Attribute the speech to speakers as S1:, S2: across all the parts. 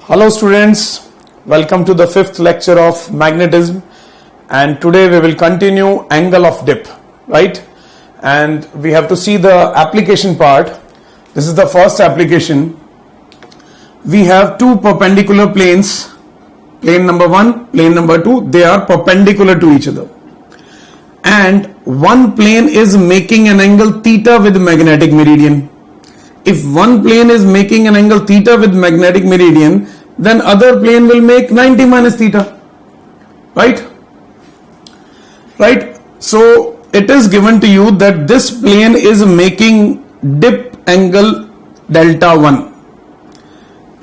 S1: Hello students, welcome to the fifth lecture of magnetism, and today we will continue angle of dip, right? And we have to see the application part. This is the first application. We have two perpendicular planes, plane number 1, plane number 2, they are perpendicular to each other. And one plane is making an angle theta with magnetic meridian. If one plane is making an angle theta with magnetic meridian, then other plane will make 90 minus theta, right? So it is given to you that this plane is making dip angle delta 1.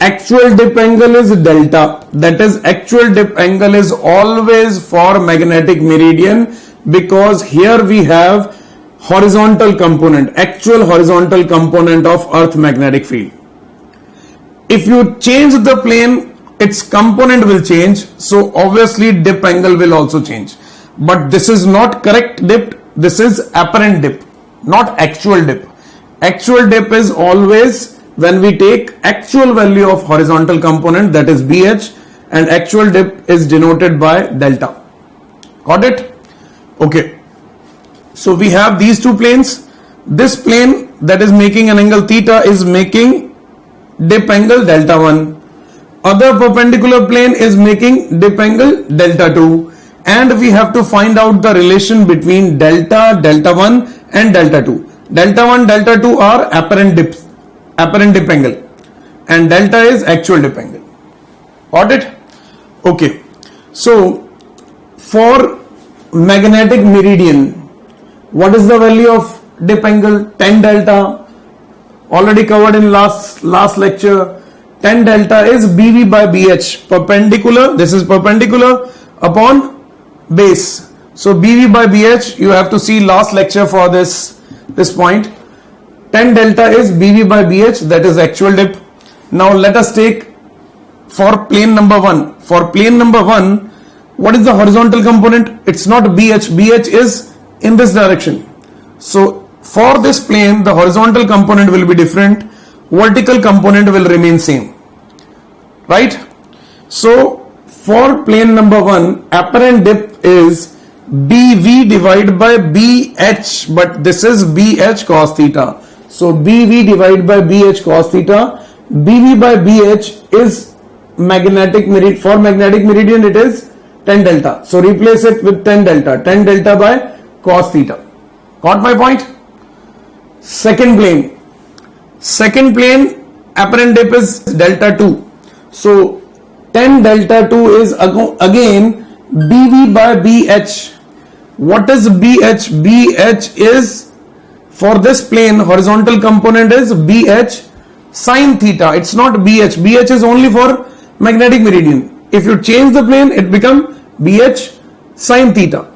S1: Actual dip angle is delta, that is actual dip angle is always for magnetic meridian, because here we have horizontal component, actual horizontal component of earth magnetic field. If you change the plane, its component will change, so obviously dip angle will also change. But this is not correct dip, this is apparent dip, not actual dip. Actual dip is always when we take actual value of horizontal component, that is BH, and actual dip is denoted by delta. Got it? Okay. So we have these two planes. This plane that is making an angle theta is making dip angle delta 1. Other perpendicular plane is making dip angle delta 2. And we have to find out the relation between delta 1 and delta 2. Delta 1, delta 2 are apparent dip angle. And delta is actual dip angle. Got it? Okay. So for magnetic meridian, what is the value of dip angle? Tan delta, already covered in last lecture. Tan delta is BV by BH, perpendicular, this is perpendicular upon base. So BV by BH, you have to see last lecture for this point. Tan delta is BV by BH, that is actual dip. Now let us take for plane number 1. For plane number 1, what is the horizontal component? It's not BH, BH is in this direction. So for this plane, the horizontal component will be different, vertical component will remain same, right? So for plane number 1, apparent dip is BV divided by BH, but this is BH cos theta. So BV divided by BH cos theta. BV by BH is magnetic meridian. For magnetic meridian it is tan delta. So replace it with tan delta by cos theta. Got my point? Second plane apparent dip is delta 2. So tan delta 2 is again BV by BH. What is BH? BH is, for this plane, horizontal component is BH sin theta. It's not BH. BH is only for magnetic meridian. If you change the plane, it becomes BH sin theta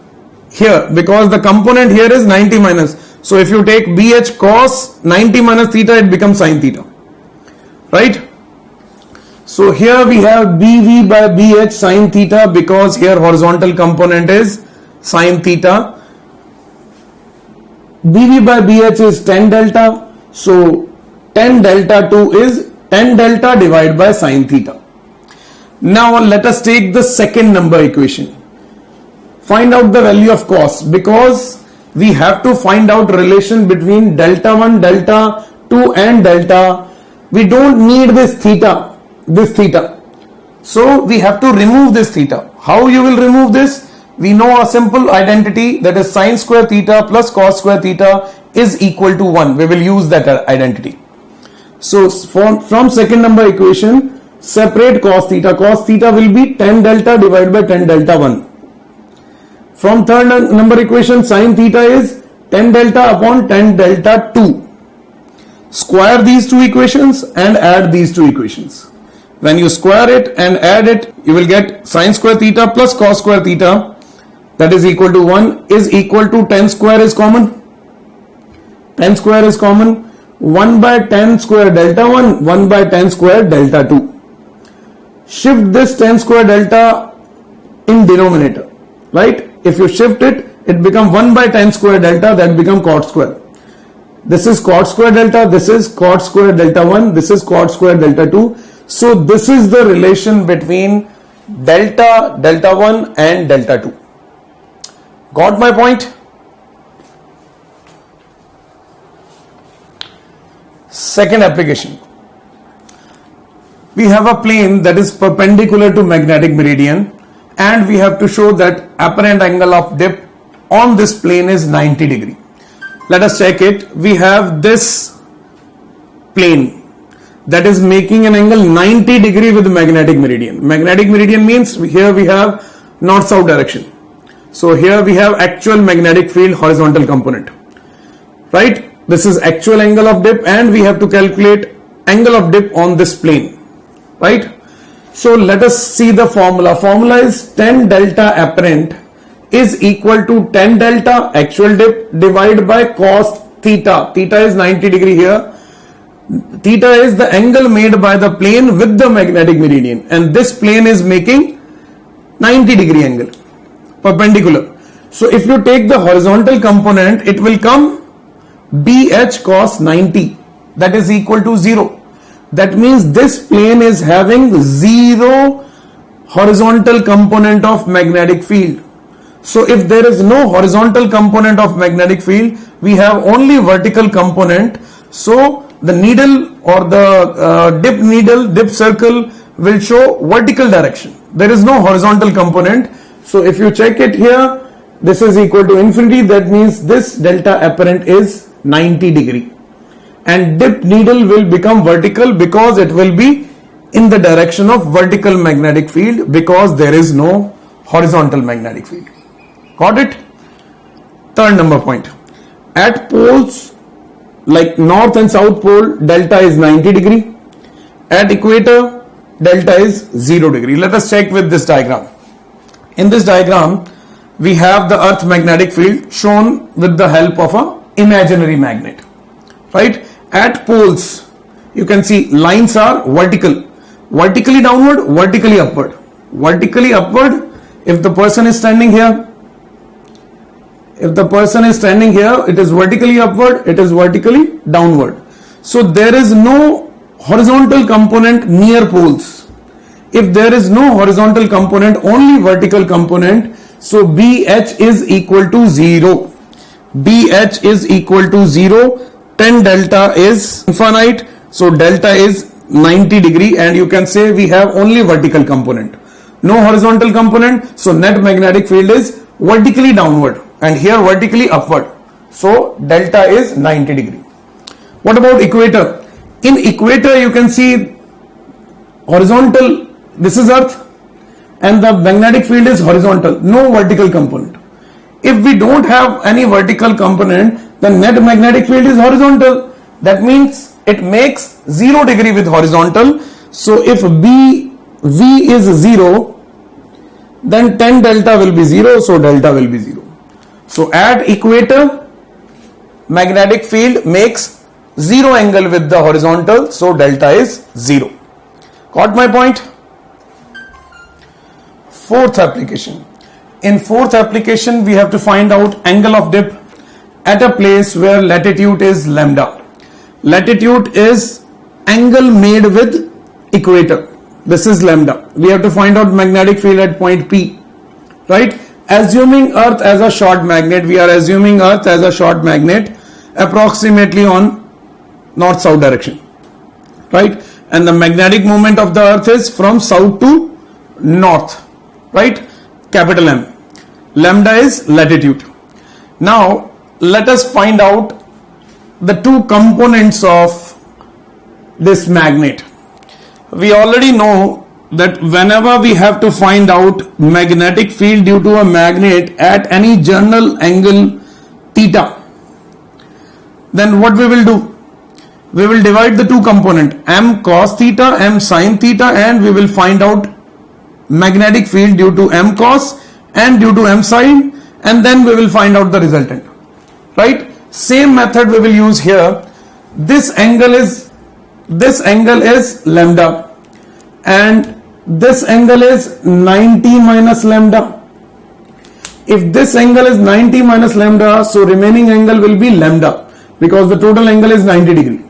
S1: here, because the component here is 90 minus. So if you take BH cos 90 minus theta, it becomes sin theta, right? So here we have BV by BH sin theta, because here horizontal component is sin theta. BV by BH is tan delta. So tan delta 2 is tan delta divided by sin theta. Now let us take the second number equation. Find out the value of cos, because we have to find out relation between delta 1, delta 2 and delta. We don't need this theta. So we have to remove this theta. How you will remove this? We know a simple identity, that is sin square theta plus cos square theta is equal to 1. We will use that identity. So from second number equation, separate cos theta. Cos theta will be tan delta divided by tan delta 1. From third number equation, sin theta is tan delta upon tan delta 2. Square these two equations and add these two equations. When you square it and add it, you will get sin square theta plus cos square theta, that is equal to 1, is equal to tan square is common. Tan square is common. 1 by tan square delta 1, 1 by tan square delta 2. Shift this tan square delta in denominator, right? If you shift it, it becomes 1 by tan square delta, that becomes cot square. This is cot square delta, this is cot square delta 1, this is cot square delta 2. So this is the relation between delta, delta 1 and delta 2. Got my point? Second application. We have a plane that is perpendicular to magnetic meridian, and we have to show that apparent angle of dip on this plane is 90 degree. Let us check it. We have this plane that is making an angle 90 degree with magnetic meridian. Magnetic meridian means here we have north-south direction. So here we have actual magnetic field horizontal component, right? This is actual angle of dip, and we have to calculate angle of dip on this plane, right? So let us see the formula. Formula is tan delta apparent is equal to tan delta actual dip divided by cos theta. Theta is 90 degree here. Theta is the angle made by the plane with the magnetic meridian, and this plane is making 90 degree angle perpendicular. So if you take the horizontal component, it will come BH cos 90, that is equal to 0. That means this plane is having 0 horizontal component of magnetic field. So if there is no horizontal component of magnetic field, we have only vertical component. So the needle or the dip circle will show vertical direction. There is no horizontal component. So if you check it here, this is equal to infinity. That means this delta apparent is 90 degree, and dip needle will become vertical because it will be in the direction of vertical magnetic field because there is no horizontal magnetic field. Got it? Third number point. At poles like north and south pole, delta is 90 degree. At equator, delta is 0 degree. Let us check with this diagram. In this diagram, we have the earth magnetic field shown with the help of a imaginary magnet, right? At poles, you can see lines are vertically downward, vertically upward. Vertically upward, if the person is standing here, it is vertically upward, it is vertically downward. So there is no horizontal component near poles. If there is no horizontal component, only vertical component, so BH is equal to 0. BH is equal to 0. Tan delta is infinite, so delta is 90 degree, and you can say we have only vertical component, no horizontal component. So net magnetic field is vertically downward and here vertically upward. So delta is 90 degree. What about equator? In equator, you can see horizontal, this is earth, and the magnetic field is horizontal, no vertical component. If we don't have any vertical component, the net magnetic field is horizontal. That means it makes 0 degree with horizontal. So if V is 0, then tan delta will be 0, so delta will be 0. So at equator, magnetic field makes 0 angle with the horizontal, so delta is 0. Got my point? Fourth application. In fourth application, we have to find out angle of dip at a place where latitude is lambda. Latitude is angle made with equator. This is lambda. We have to find out magnetic field at point P, right? Assuming earth as a short magnet, we are assuming earth as a short magnet approximately on north-south direction, right? And the magnetic moment of the earth is from south to north, right? Capital M. Lambda is latitude. Now let us find out the two components of this magnet. We already know that whenever we have to find out magnetic field due to a magnet at any general angle theta, then what we will do? We will divide the two component, m cos theta, m sin theta, and we will find out magnetic field due to m cos and due to m sin, and then we will find out the resultant, right? Same method we will use here. This angle is lambda, and this angle is 90 minus lambda. If this angle is 90 minus lambda, so remaining angle will be lambda because the total angle is 90 degree,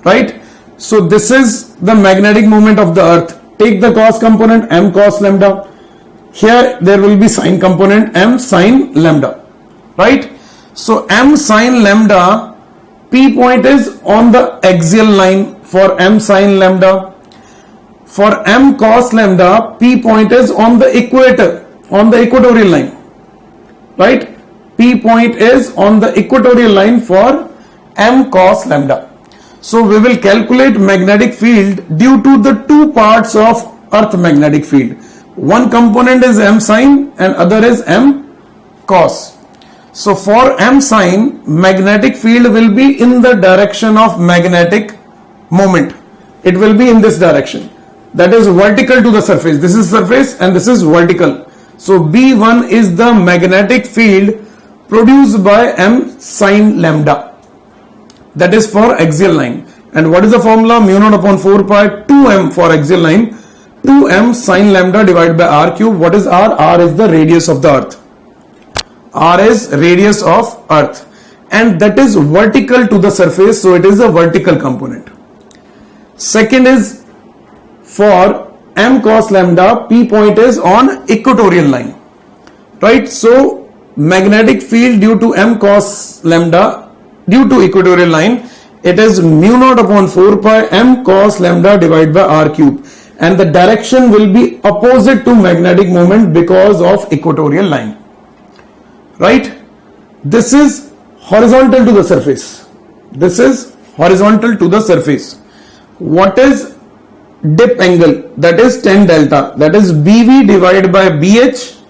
S1: right? So this is the magnetic moment of the earth. Take the cos component m cos lambda. Here there will be sine component m sine lambda, right? So m sine lambda, P point is on the axial line for m sine lambda. For m cos lambda, P point is on the equator, on the equatorial line, right? P point is on the equatorial line for m cos lambda. So we will calculate magnetic field due to the two parts of earth magnetic field. One component is m sine and other is m cos. So for m sine, magnetic field will be in the direction of magnetic moment. It will be in this direction. That is vertical to the surface. This is surface and this is vertical. So B1 is the magnetic field produced by m sine lambda. That is for axial line. And what is the formula? Mu naught upon 4 pi 2m for axial line. 2m sine lambda divided by r cube. What is r? R is the radius of the earth. R is radius of earth. And that is vertical to the surface. So it is a vertical component. Second is for m cos lambda, P point is on equatorial line. Right? So magnetic field due to m cos lambda due to equatorial line, it is mu naught upon 4 pi m cos lambda divided by r cube, and the direction will be opposite to magnetic moment because of equatorial line, right? This is horizontal to the surface. This is horizontal to the surface. What is dip angle? That is tan delta. That is BV divided by BH.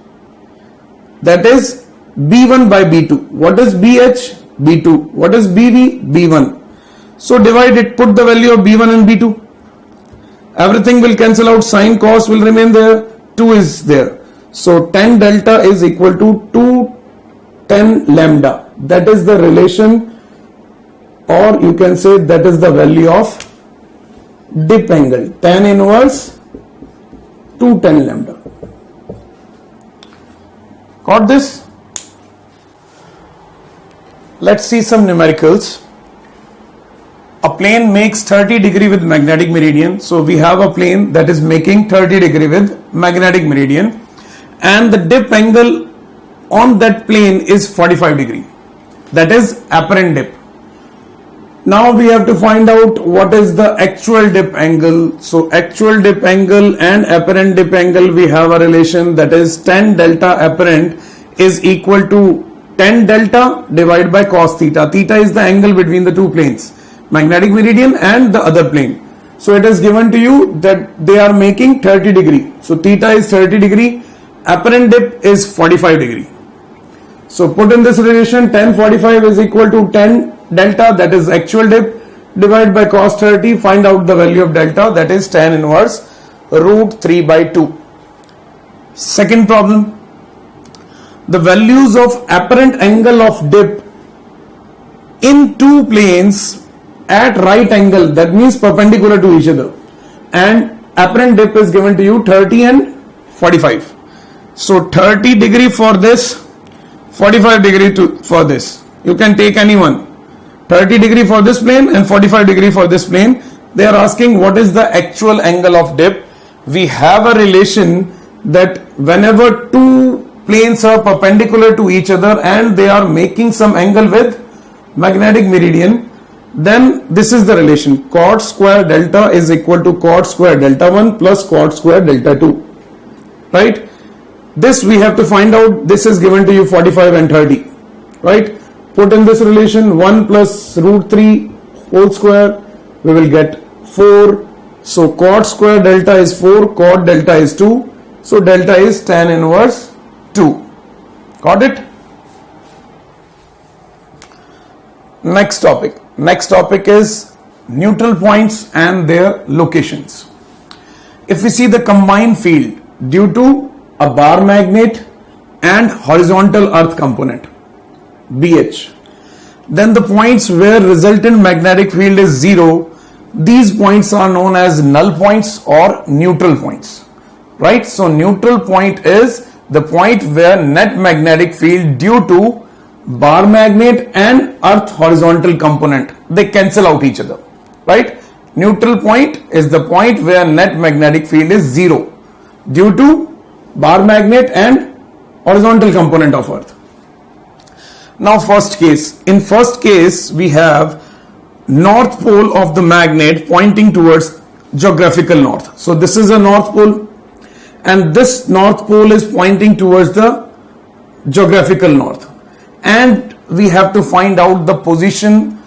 S1: That is B1 by B2. What is BH? B2. What is BV? B1. So divide it, put the value of B1 and B2. Everything will cancel out, sine cos will remain there, 2 is there. So tan delta is equal to 2 tan lambda. That is the relation, or you can say that is the value of dip angle. Tan inverse 2 tan lambda. Got this? Let's see some numericals. A plane makes 30 degree with magnetic meridian. So we have a plane that is making 30 degree with magnetic meridian, and the dip angle on that plane is 45 degree. That is apparent dip. Now we have to find out what is the actual dip angle. So actual dip angle and apparent dip angle, we have a relation, that is tan delta apparent is equal to tan delta divided by cos theta. Theta is the angle between the two planes, magnetic meridian and the other plane. So it is given to you that they are making 30 degree. So theta is 30 degree, apparent dip is 45 degree. So put in this relation, tan 45 is equal to tan delta, that is actual dip, divided by cos 30, find out the value of delta, that is tan inverse root 3 by 2. Second problem, the values of apparent angle of dip in two planes at right angle, that means perpendicular to each other, and apparent dip is given to you 30 and 45. So 30 degree for this, 45 degree for this. You can take any one. 30 degree for this plane and 45 degree for this plane. They are asking what is the actual angle of dip. We have a relation that whenever two planes are perpendicular to each other and they are making some angle with magnetic meridian, then this is the relation, cot square delta is equal to cot square delta 1 plus cot square delta 2, right? This we have to find out. This is given to you 45 and 30, right? Put in this relation, 1 plus root 3 whole square, we will get 4. So cot square delta is 4, cot delta is 2. So delta is tan inverse 2. Got it? Next topic. Next topic is neutral points and their locations. If we see the combined field due to a bar magnet and horizontal earth component, BH, then the points where resultant magnetic field is 0, these points are known as null points or neutral points, right? So neutral point is the point where net magnetic field due to bar magnet and earth horizontal component, they cancel out each other, right? Neutral point is the point where net magnetic field is zero due to bar magnet and horizontal component of Earth. Now first case. In first case we have north pole of the magnet pointing towards geographical north. So this is a north pole and this north pole is pointing towards the geographical north, and we have to find out the position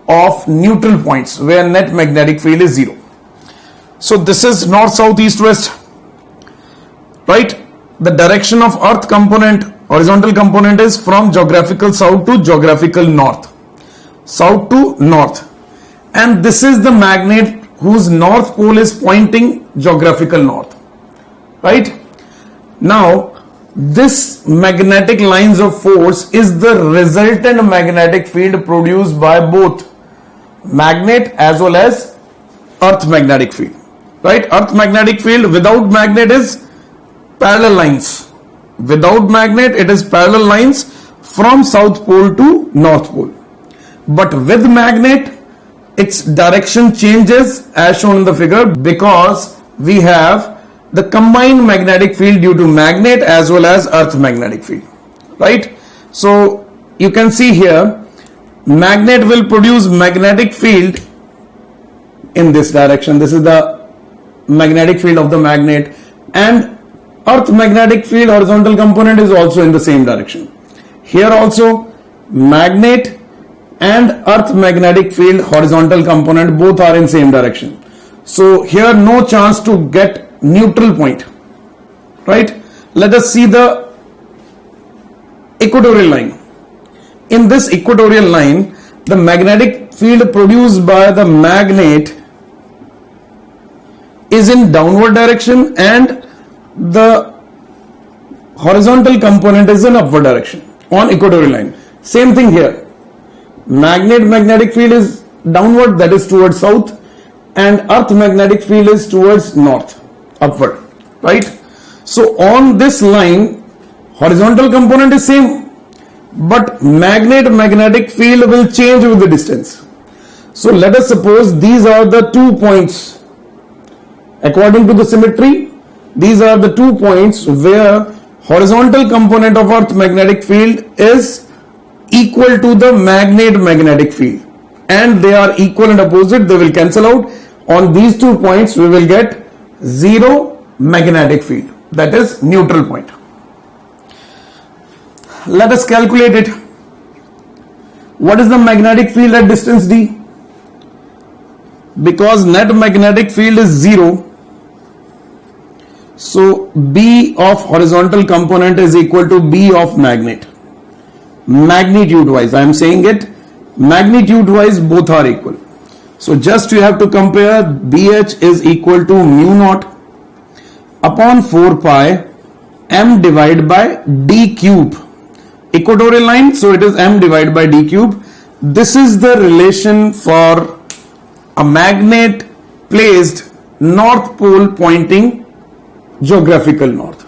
S1: of neutral points where net magnetic field is zero. So this is north, south, east, west, right? The direction of Earth component, horizontal component, is from geographical south to geographical north, south to north, and this is the magnet whose north pole is pointing geographical north, right? Now this magnetic lines of force is the resultant magnetic field produced by both magnet as well as Earth magnetic field, right? Earth magnetic field without magnet is parallel lines. Without magnet it is parallel lines from south pole to north pole, but with magnet its direction changes as shown in the figure because we have the combined magnetic field due to magnet as well as Earth magnetic field, right? So you can see here magnet will produce magnetic field in this direction. This is the magnetic field of the magnet, and Earth magnetic field horizontal component is also in the same direction. Here also magnet and Earth magnetic field horizontal component both are in same direction. So here no chance to get neutral point, right? Let us see the equatorial line. In this equatorial line, the magnetic field produced by the magnet is in downward direction and the horizontal component is in upward direction on equatorial line. Same thing here. Magnetic field is downward, that is towards south, and Earth magnetic field is towards north, upward, right? So on this line horizontal component is same, but magnetic field will change with the distance. So let us suppose these are the 2 points according to the symmetry. These are the 2 points where horizontal component of Earth magnetic field is equal to the magnetic field, and they are equal and opposite, they will cancel out. On these 2 points we will get zero magnetic field, that is neutral point. Let us calculate it. What is the magnetic field at distance d? Because net magnetic field is zero, so B of horizontal component is equal to B of magnet. Magnitude wise I am saying it, magnitude wise both are equal. So just you have to compare. BH is equal to mu naught upon 4 pi m divided by d cube. Equatorial line, so it is m divided by d cube. This is the relation for a magnet placed north pole pointing geographical north.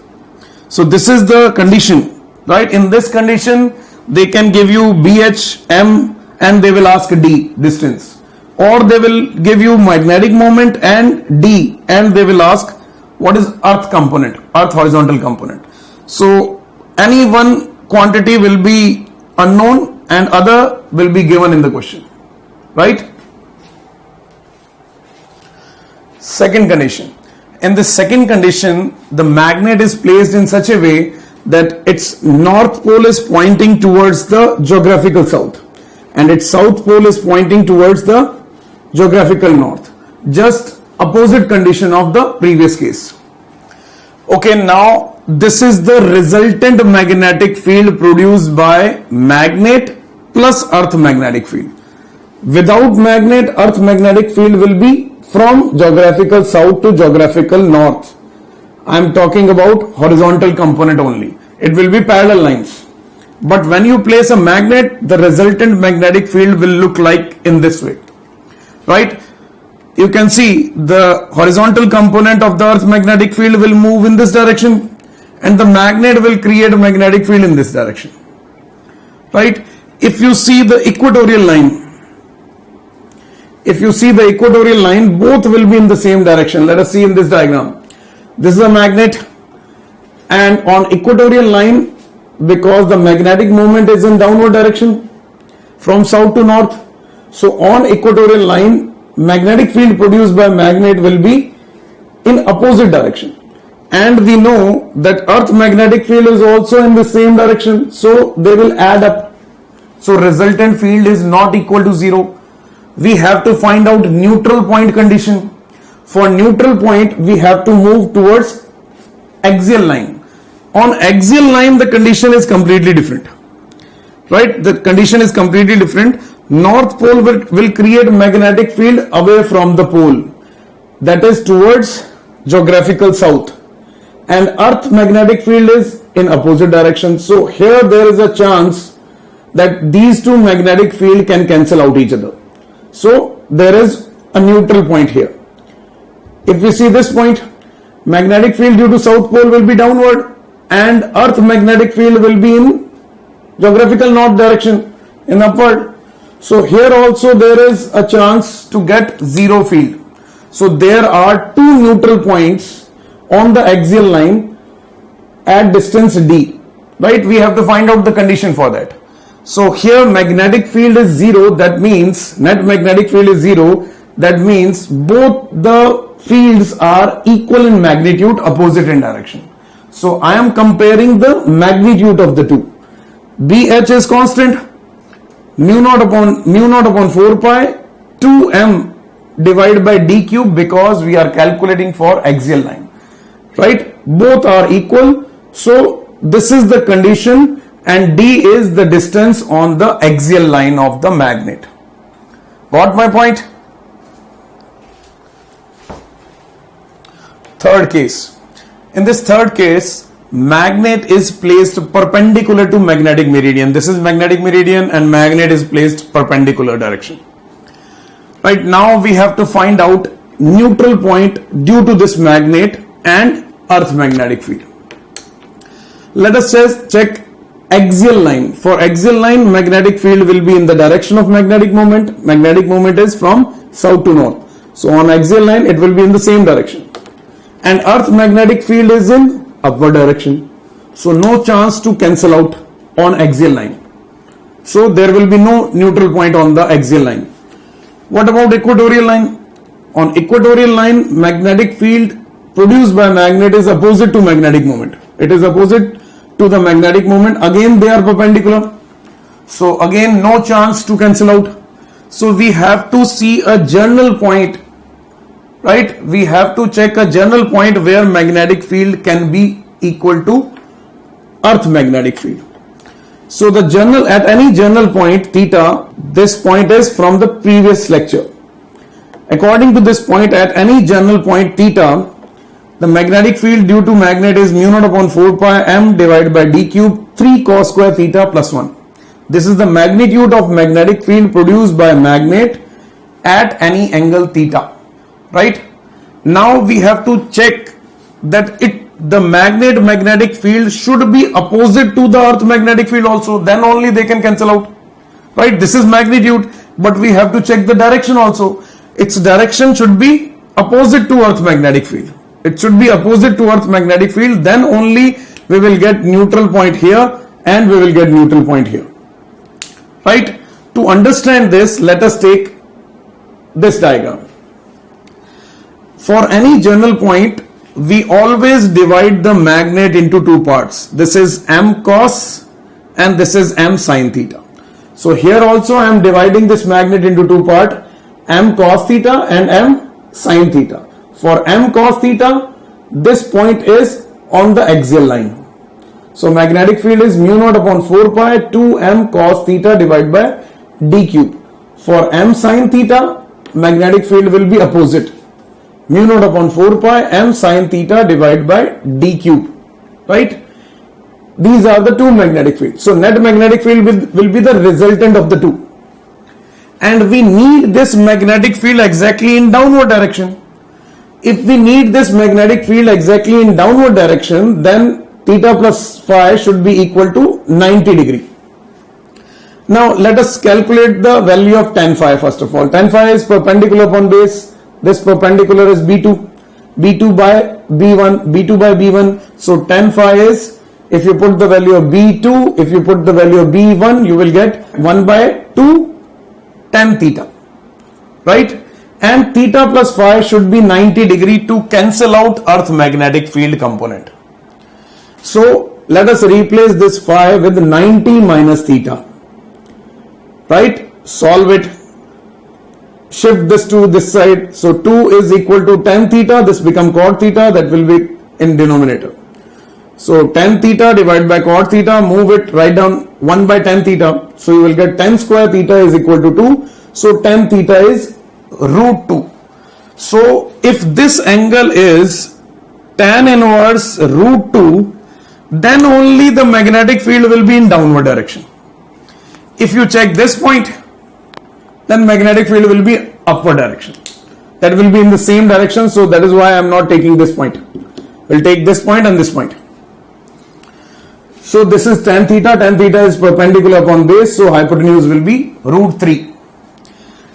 S1: So this is the condition, right? In this condition they can give you BH, m, and they will ask d distance, or they will give you magnetic moment and d, and they will ask what is Earth component, Earth horizontal component. So any one quantity will be unknown and other will be given in the question, right? Second condition. In the second condition, the magnet is placed in such a way that its north pole is pointing towards the geographical south and its south pole is pointing towards the geographical north. Just opposite condition of the previous case. Okay, now this is the resultant magnetic field produced by magnet plus Earth magnetic field. Without magnet, Earth magnetic field will be from geographical south to geographical north. I am talking about horizontal component only. It will be parallel lines. But when you place a magnet, the resultant magnetic field will look like in this way, right? You can see the horizontal component of the Earth magnetic field will move in this direction and the magnet will create a magnetic field in this direction, right? If you see the equatorial line, if you see the equatorial line, both will be in the same direction. Let us see in this diagram. This is a magnet, and on equatorial line, because the magnetic moment is in downward direction from south to north, so on equatorial line, magnetic field produced by magnet will be in opposite direction. And we know that earth magnetic field is also in the same direction, so they will add up. So resultant field is not equal to 0. We have to find out neutral point condition. For neutral point, we have to move towards axial line. On axial line, the condition is completely different. Right? The condition is completely different. North pole will create magnetic field away from the pole. That is towards geographical south. And earth magnetic field is in opposite direction. So here there is a chance that these two magnetic field can cancel out each other. So there is a neutral point here. If we see this point, magnetic field due to south pole will be downward and earth magnetic field will be in geographical north direction, in upward. So here also there is a chance to get zero field. So there are two neutral points on the axial line at distance d, right? We have to find out the condition for that. So here magnetic field is 0, that means net magnetic field is 0, that means both the fields are equal in magnitude, opposite in direction. So I am comparing the magnitude of the two. BH is constant, mu naught upon 4 pi 2m divided by d cube, because we are calculating for axial line, right? Both are equal. So this is the condition, and d is the distance on the axial line of the magnet. Got my point? Third case. In this third case, magnet is placed perpendicular to magnetic meridian. This is magnetic meridian and magnet is placed perpendicular direction. Right, now we have to find out neutral point due to this magnet and earth magnetic field. Let us just check axial line. For axial line, magnetic field will be in the direction of magnetic moment. Magnetic moment is from south to north. So on axial line, it will be in the same direction. And earth magnetic field is in upward direction. So no chance to cancel out on axial line. So there will be no neutral point on the axial line. What about equatorial line? On equatorial line, magnetic field produced by magnet is opposite to magnetic moment. It is opposite to the magnetic moment. Again, they are perpendicular. So again, no chance to cancel out. So we have to see a general point, right? We have to check a general point where magnetic field can be equal to earth magnetic field. So the general, at any general point theta, this point is from the previous lecture. According to this point, at any general point theta, the magnetic field due to magnet is mu naught upon 4 pi m divided by d cube 3 cos square theta plus 1. This is the magnitude of magnetic field produced by magnet at any angle theta, right? Now we have to check that the magnetic field should be opposite to the earth magnetic field also, then only they can cancel out, right? This is magnitude, but we have to check the direction also. Its direction should be opposite to earth magnetic field. It should be opposite to earth magnetic field, then only we will get neutral point here and we will get neutral point here, right? To understand this, let us take this diagram. For any general point, we always divide the magnet into two parts. This is m cos and this is m sin theta. So here also I am dividing this magnet into two parts, m cos theta and m sin theta. For m cos theta, this point is on the axial line. So magnetic field is mu naught upon 4 pi 2m cos theta divided by d cube. For m sin theta, magnetic field will be opposite. Mu naught upon 4 pi m sin theta divided by d cube, right? These are the two magnetic fields. So net magnetic field will be the resultant of the two. And we need this magnetic field exactly in downward direction. If we need this magnetic field exactly in downward direction, then theta plus phi should be equal to 90 degree. Now let us calculate the value of tan phi first of all. Tan phi is perpendicular upon base. This perpendicular is B2. B2 by B1. B2 by B1. So tan phi is, if you put the value of B2, if you put the value of B1, you will get 1 by 2 tan theta. Right? And theta plus phi should be 90 degree to cancel out earth magnetic field component. So let us replace this phi with 90 minus theta. Right? Solve it. Shift this to this side. So 2 is equal to tan theta. This become cot theta. That will be in denominator. So tan theta divided by cot theta. Move it right down 1 by tan theta. So you will get tan square theta is equal to 2. So tan theta is root 2. So if this angle is tan inverse root 2, then only the magnetic field will be in downward direction. If you check this point, then magnetic field will be upward direction. That will be in the same direction. So that is why I am not taking this point. We'll take this point and this point. So this is tan theta. Tan theta is perpendicular upon base. So hypotenuse will be root 3.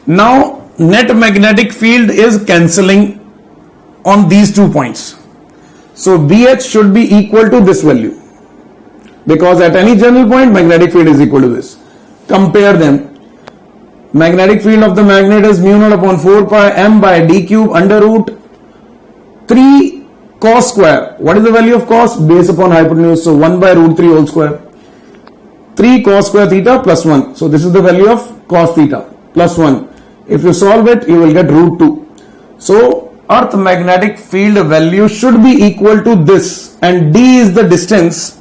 S1: Now net magnetic field is cancelling on these 2 points. So BH should be equal to this value, because at any general point magnetic field is equal to this. Compare them. Magnetic field of the magnet is mu naught upon 4 pi m by d cube under root 3 cos square. What is the value of cos? Base upon hypotenuse. So 1 by root 3 whole square. 3 cos square theta plus 1. So this is the value of cos theta plus 1. If you solve it, you will get root 2. So earth magnetic field value should be equal to this, and d is the distance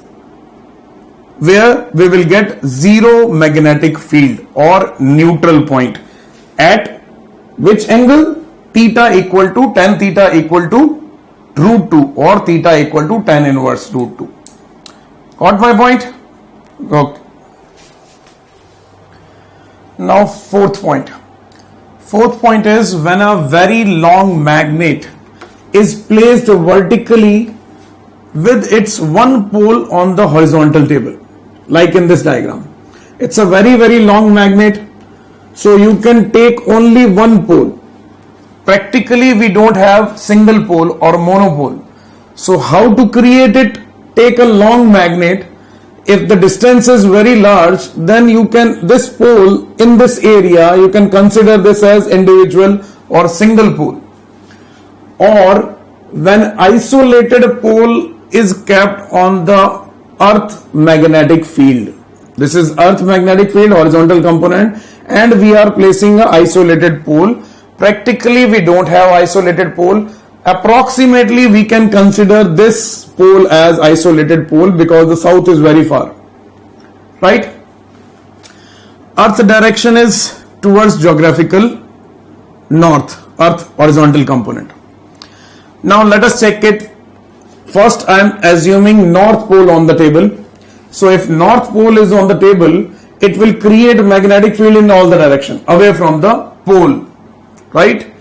S1: where we will get zero magnetic field or neutral point at which angle? Theta equal to tan theta equal to root 2 or theta equal to tan inverse root 2. Got my point? Okay. Now fourth point. Fourth point is when a very long magnet is placed vertically with its one pole on the horizontal table, like in this diagram. It's a very, very long magnet, so you can take only one pole. Practically we don't have single pole or monopole. So how to create it? Take a long magnet. If the distance is very large, then you can, this pole in this area, you can consider this as individual or single pole. Or when isolated pole is kept on the earth magnetic field. This is earth magnetic field, horizontal component, and we are placing a isolated pole. Practically we don't have isolated pole. Approximately we can consider this pole as isolated pole because the south is very far, right? Earth direction is towards geographical north, earth horizontal component. Now let us check it. First I am assuming north pole on the table. So if north pole is on the table, it will create magnetic field in all the direction away from the pole, right?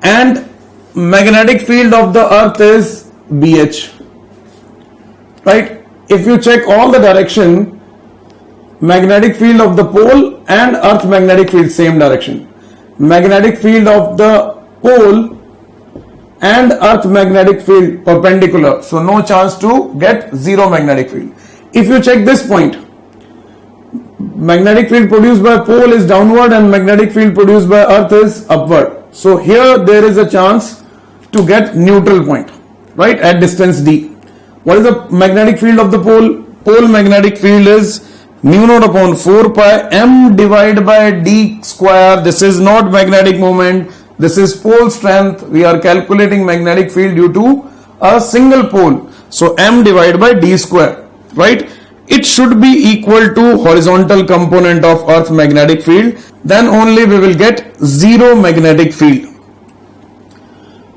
S1: And magnetic field of the earth is BH, right? If you check all the direction, magnetic field of the pole and earth magnetic field same direction. Magnetic field of the pole and earth magnetic field perpendicular, so no chance to get zero magnetic field. If you check this point, magnetic field produced by pole is downward and magnetic field produced by earth is upward. So here there is a chance to get neutral point, right, at distance d. What is the magnetic field of the pole? Pole magnetic field is mu naught upon 4 pi m divided by d square. This is not magnetic moment. This is pole strength. We are calculating magnetic field due to a single pole. So m divided by d square, right? It should be equal to horizontal component of earth magnetic field. Then only we will get zero magnetic field.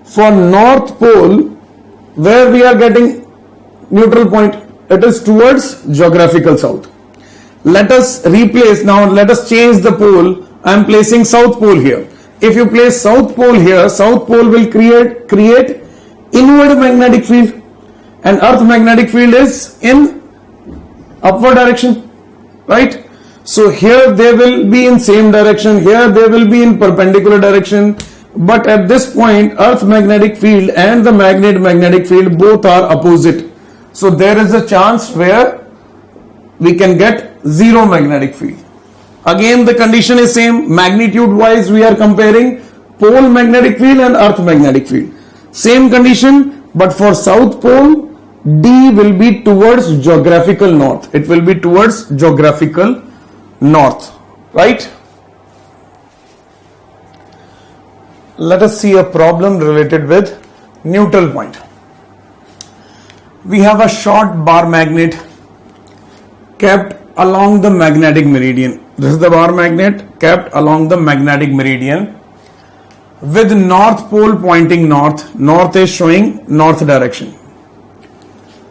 S1: For north pole, where we are getting neutral point, it is towards geographical south. Let us replace, now let us change the pole. I am placing south pole here. If you place south pole here, south pole will create inward magnetic field, and earth magnetic field is in upward direction, right? So here they will be in same direction, here they will be in perpendicular direction, but at this point earth magnetic field and the magnetic field both are opposite. So there is a chance where we can get zero magnetic field. Again the condition is same, magnitude wise we are comparing pole magnetic field and earth magnetic field. Same condition, but for south pole D will be towards geographical north. It will be towards geographical north, right? Let us see a problem related with neutral point. We have a short bar magnet kept along the magnetic meridian. This is the bar magnet kept along the magnetic meridian with north pole pointing north. North is showing north direction.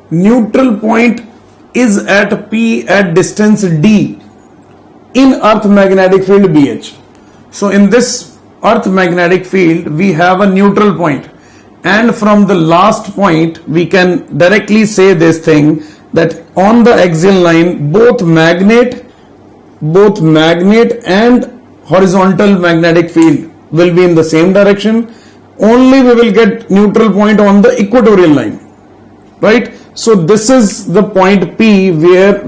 S1: Neutral point is at P at distance D in earth magnetic field BH. So in this earth magnetic field we have a neutral point, and from the last point we can directly say this thing, that on the axial line both magnet and horizontal magnetic field will be in the same direction. Only we will get neutral point on the equatorial line, right? So this is the point P where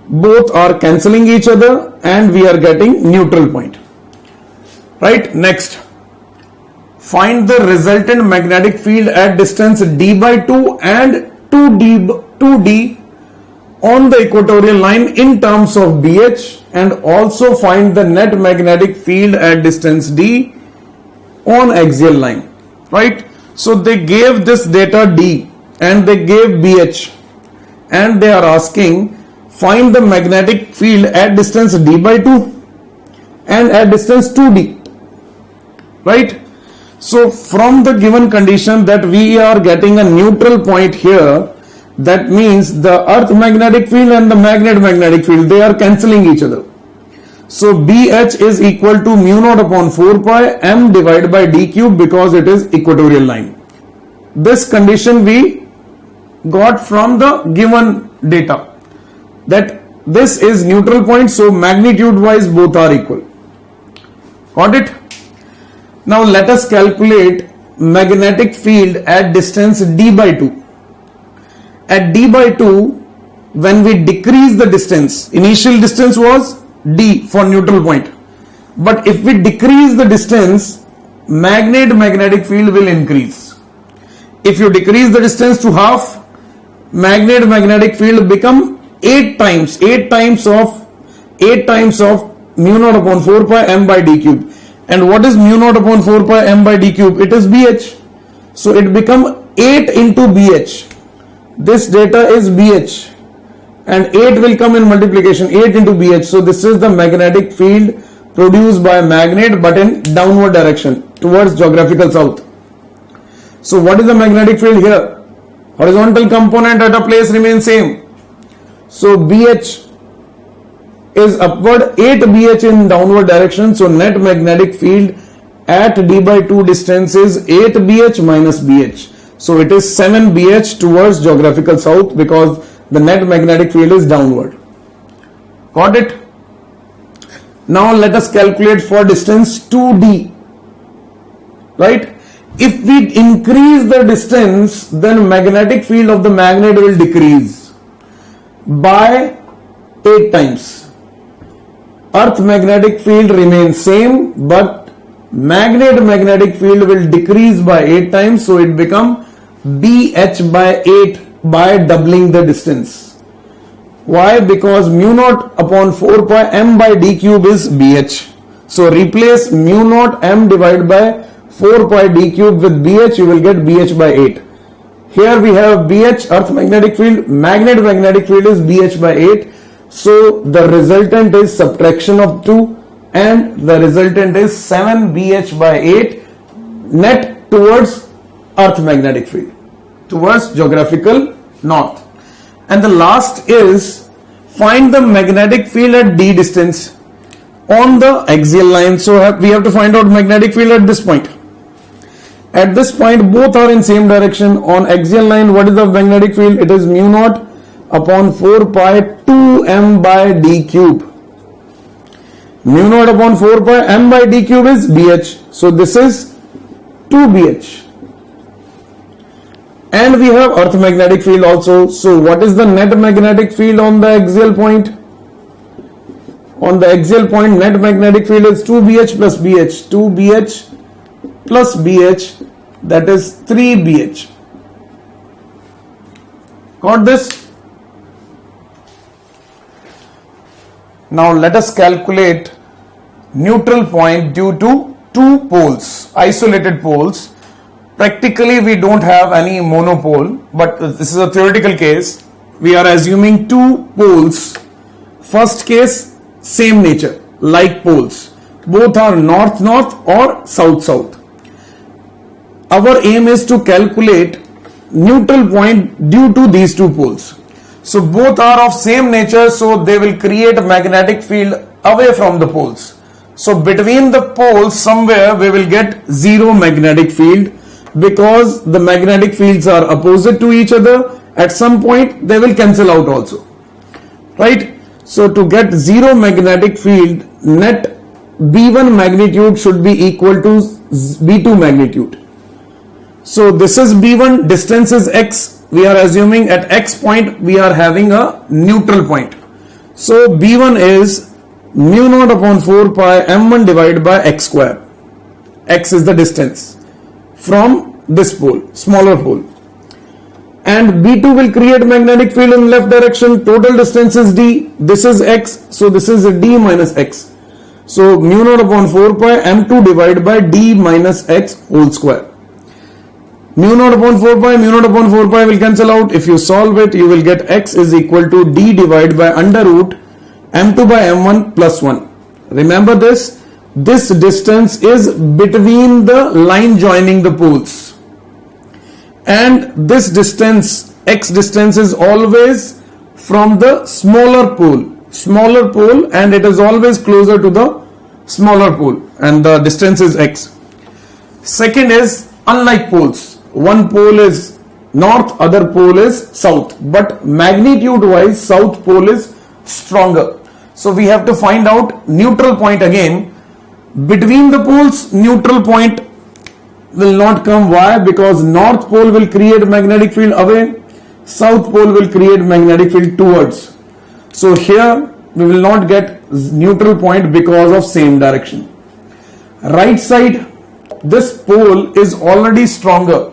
S1: both are cancelling each other and we are getting neutral point, right? Next, find the resultant magnetic field at distance D by 2 and 2D on the equatorial line in terms of BH, and also find the net magnetic field at distance D on axial line, right? So they gave this data D and they gave BH, and they are asking find the magnetic field at distance D by 2 and at distance 2D, right? So from the given condition that we are getting a neutral point here, that means the earth magnetic field and the magnetic field, they are cancelling each other. So BH is equal to mu naught upon 4 pi m divided by d cube, because it is equatorial line. This condition we got from the given data, that this is neutral point, so magnitude wise both are equal. Got it? Now let us calculate magnetic field at distance D by 2. At D by 2, when we decrease the distance, initial distance was D for neutral point, but if we decrease the distance, magnetic field will increase. If you decrease the distance to half, magnetic field become 8 times of mu naught upon 4 pi m by d cube. And what is mu naught upon 4 pi m by d cube? It is BH. So it become 8 into BH. This data is BH, and 8 will come in multiplication, 8 into BH. So this is the magnetic field produced by a magnet, but in downward direction towards geographical south. So what is the magnetic field here? Horizontal component at a place remains same. So BH is upward, 8 BH in downward direction. So net magnetic field at D by 2 distance is 8 BH minus BH. So it is 7 BH towards geographical south, because the net magnetic field is downward. Got it? Now let us calculate for distance 2D. Right? If we increase the distance, then magnetic field of the magnet will decrease by 8 times. Earth magnetic field remains same, but magnetic field will decrease by 8 times, so it become BH by 8 by doubling the distance. Why? Because mu naught upon 4 pi m by d cube is BH. So replace mu naught m divided by 4 pi d cube with BH, you will get BH by 8. Here we have BH, earth magnetic field, magnetic field is BH by 8. So the resultant is subtraction of 2, and the resultant is 7 BH by 8 net towards earth magnetic field, towards geographical north. And the last is find the magnetic field at d distance on the axial line. So we have to find out magnetic field at this point. At this point both are in same direction. On axial line, what is the magnetic field? It is mu naught upon 4 pi 2 m by d cube. Mu naught upon 4 pi m by d cube is BH. So this is 2BH. And we have earth magnetic field also. So what is the net magnetic field on the axial point? On the axial point, net magnetic field is 2BH plus BH. 2BH plus BH, that is 3BH. Got this? Now let us calculate neutral point due to two poles, isolated poles. Practically we don't have any monopole, but this is a theoretical case. We are assuming two poles. First case, same nature, like poles. Both are north-north or south-south. Our aim is to calculate neutral point due to these two poles. So both are of same nature, so they will create a magnetic field away from the poles. So between the poles somewhere we will get zero magnetic field, because the magnetic fields are opposite to each other. At some point they will cancel out also, right? So to get zero magnetic field, net B1 magnitude should be equal to B2 magnitude. So this is B1, distance is x. We are assuming at x point we are having a neutral point. So B1 is mu naught upon 4 pi m1 divided by x square. X is the distance from this pole, smaller pole. And B2 will create magnetic field in left direction. Total distance is d. This is x. So this is a d minus x. So mu naught upon 4 pi m2 divided by d minus x whole square. Mu naught upon 4 pi, mu naught upon 4 pi will cancel out. If you solve it, you will get x is equal to d divided by under root m2 by m1 plus 1. Remember this. This distance is between the line joining the poles. And this distance, x distance, is always from the smaller pole, and it is always closer to the smaller pole, and the distance is x. Second is, unlike poles, one pole is north, other pole is south, but magnitude wise south pole is stronger. So we have to find out neutral point again. Between the poles, neutral point will not come. Why? Because north pole will create magnetic field away, south pole will create magnetic field towards. So here we will not get neutral point because of same direction. Right side, this pole is already stronger.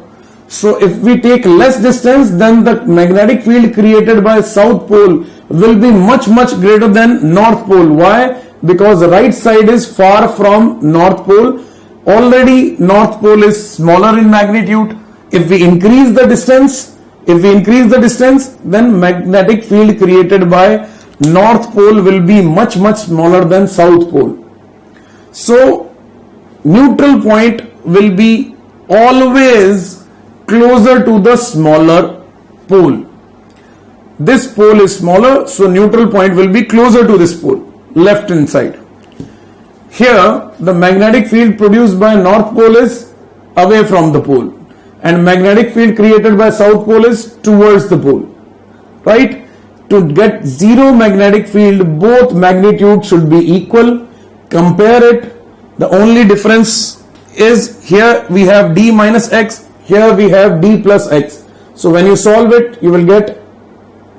S1: So if we take less distance, then the magnetic field created by south pole will be much greater than north pole. Why? Because the right side is far from north pole. Already north pole is smaller in magnitude. If we increase the distance, then magnetic field created by north pole will be much smaller than south pole. So neutral point will be always closer to the smaller pole. This pole is smaller, so neutral point will be closer to this pole, left hand side. Here the magnetic field produced by north pole is away from the pole, and magnetic field created by south pole is towards the pole, right? To get zero magnetic field, both magnitudes should be equal. Compare it. The only difference is here we have d minus x, here we have d plus x. So when you solve it, you will get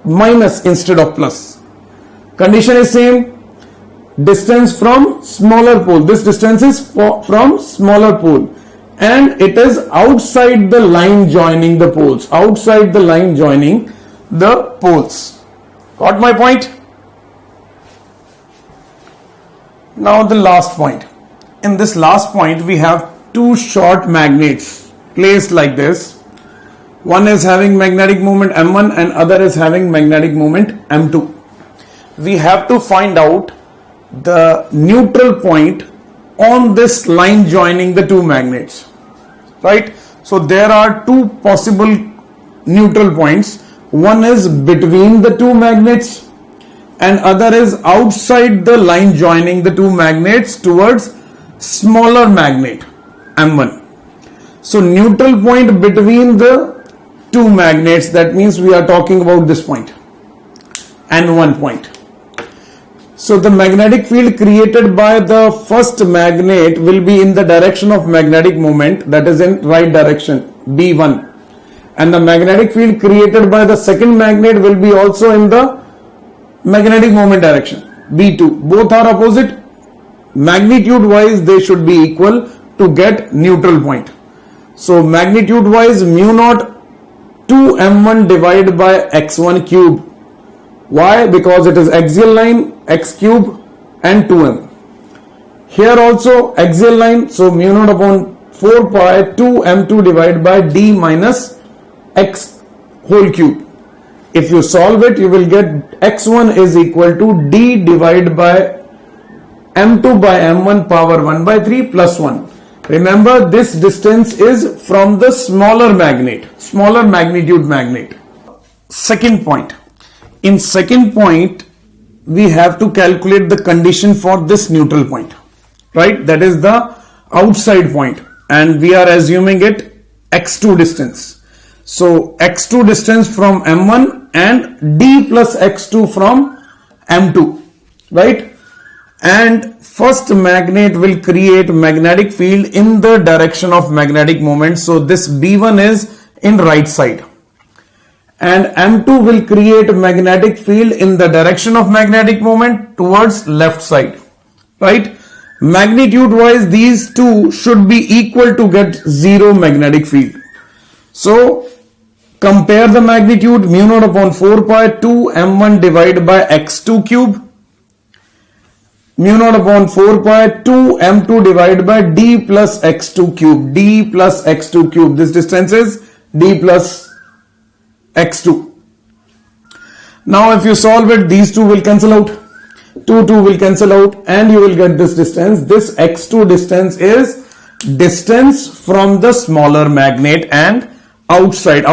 S1: minus instead of plus. Condition is same. Distance from smaller pole. This distance is from smaller pole, and it is outside the line joining the poles. Outside the line joining the poles. Got my point? Now the last point. In this last point, we have two short magnets placed like this. One is having magnetic moment M1 and other is having magnetic moment M2. We have to find out the neutral point on this line joining the two magnets, right? So there are two possible neutral points. One is between the two magnets and other is outside the line joining the two magnets towards smaller magnet M1. So neutral point between the two magnets, that means we are talking about this point and one point. So the magnetic field created by the first magnet will be in the direction of magnetic moment, that is in right direction, B1. And the magnetic field created by the second magnet will be also in the magnetic moment direction, B2. Both are opposite. Magnitude wise they should be equal to get neutral point. So magnitude wise mu naught 2m1 divided by x1 cube. Why? Because it is axial line, x cube and 2m. Here also axial line, so mu naught upon 4 pi 2m2 divided by d minus x whole cube. If you solve it, you will get x1 is equal to d divided by m2 by m1 power 1 by 3 plus 1. Remember, this distance is from the smaller magnet, smaller magnitude magnet. Second point. In second point, we have to calculate the condition for this neutral point, right? That is the outside point, and we are assuming it x2 distance. So x2 distance from m1 and d plus x2 from m2, right? And first magnet will create magnetic field in the direction of magnetic moment. So this B1 is in right side. And M2 will create magnetic field in the direction of magnetic moment towards left side, right? Magnitude wise these two should be equal to get zero magnetic field. So compare the magnitude, mu naught upon 4 pi 2 m1 divided by x2 cube, mu naught upon 4 pi 2 m2 divided by d plus x2 cube, d plus x2 cube. This distance is d plus x2. Now if you solve it, these two will cancel out, 2 will cancel out, and you will get this distance. This x2 distance is distance from the smaller magnet, and outside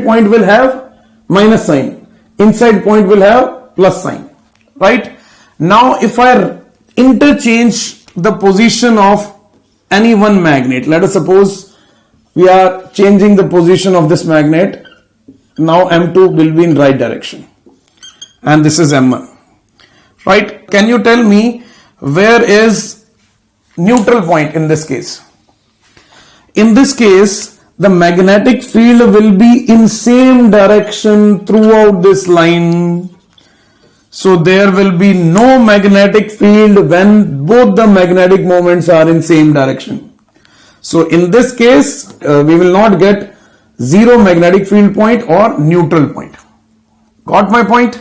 S1: point will have minus sign, inside point will have plus sign, right? Now if I interchange the position of any one magnet, let us suppose we are changing the position of this magnet. Now M2 will be in right direction and this is M1, right? Can you tell me where is neutral point in this case? In this case, the magnetic field will be in same direction throughout this line. So there will be no magnetic field when both the magnetic moments are in same direction. So in this case, we will not get zero magnetic field point or neutral point. Got my point?